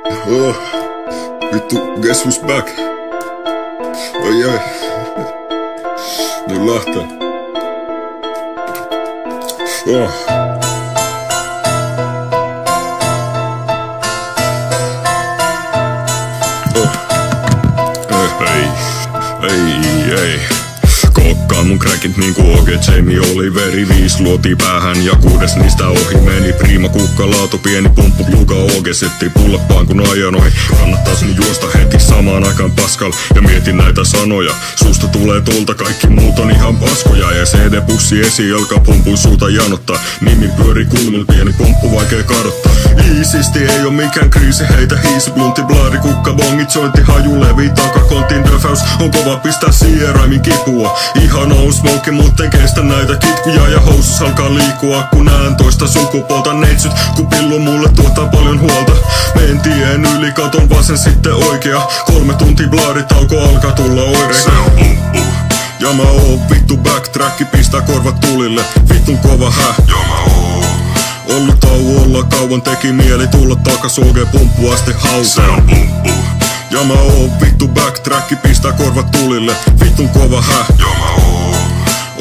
Oh, vittu, guess who's back? Oi ei. Nyt lähtee. Oh. Ei. Kokkaa mun crackit niinku OG Jamie Oliveri. 5 luotii päähän ja 6 niistä ohi meni. Prima kukka laatu pieni pumppu Luka OG setti pullappaan kun ajan ohi. Kannattais mun juosta heti samaan aikaan Pascal ja mietin näitä sanoja. Susta tulee tulta kaikki muut on ihan paskoja. Ja CD-pussi esi alkaa pumpun suuta janottaa. Nimi pyöri kulmilla pieni pumppu vaikea kadottaa. Iisisti ei oo mikään kriisi heitä hiisi. Blunti blaari kukka bongi jointi haju levi takakontin döfäys. On kova pistää sieraimin kipua. Ihan on smoke, mutten kestä näitä kitkuja ja housus alkaa liikua. Kun näen toista sukupuolta neitsyt, kun pillu mulle tuottaa paljon huolta. Meen tien yli, katon vasen sitten oikea. 3 tuntia blaaritauko alkaa tulla oireita. Ja mä oon vittu backtracki, pistää korvat tulille. Vittun kova ollut tauolla kauan teki mieli tulla takas OG pumppu asti hautaan. Ja mä oon vittu backtracki, pistää korvat tulille. Vittun kova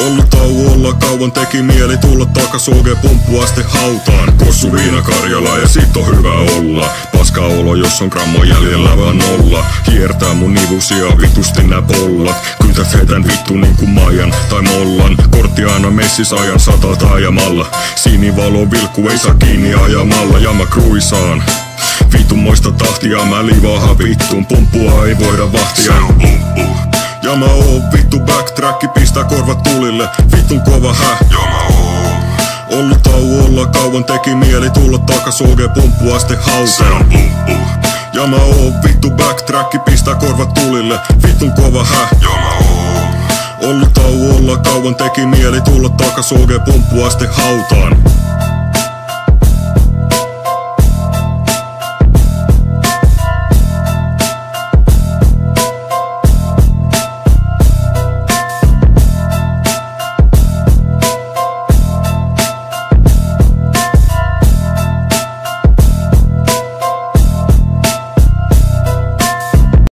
ollut tauolla kauan teki mieli tulla takas OG pumppu asti hautaan. Kossu viina Karjala ja sit on hyvä olla. Paska olo jos on grammo jäljellä vaan nolla. Kiertää mun nivusia vitusti nää pollat. Kytä fetän vittu niinku Majan tai Mollan. Kortti aina messis ajan 100 taajamalla. Sinivalo vilkku ei saa kiinni ajamalla. Ja mä kruisaan vittumoista tahtia mä livahan vittuun. Pumppua ei voida vahtia. Ja mä oon vittu backtracki, pistää korvat tulille. Vittun kova ollut tauolla kauan teki mieli tulla takas OG pumppu asti hautaan. Ja mä oon vittu backtracki, pistää korvat tulille. Vittun kova ollut tauolla kauan teki mieli tulla takas OG pumppu asti hautaan.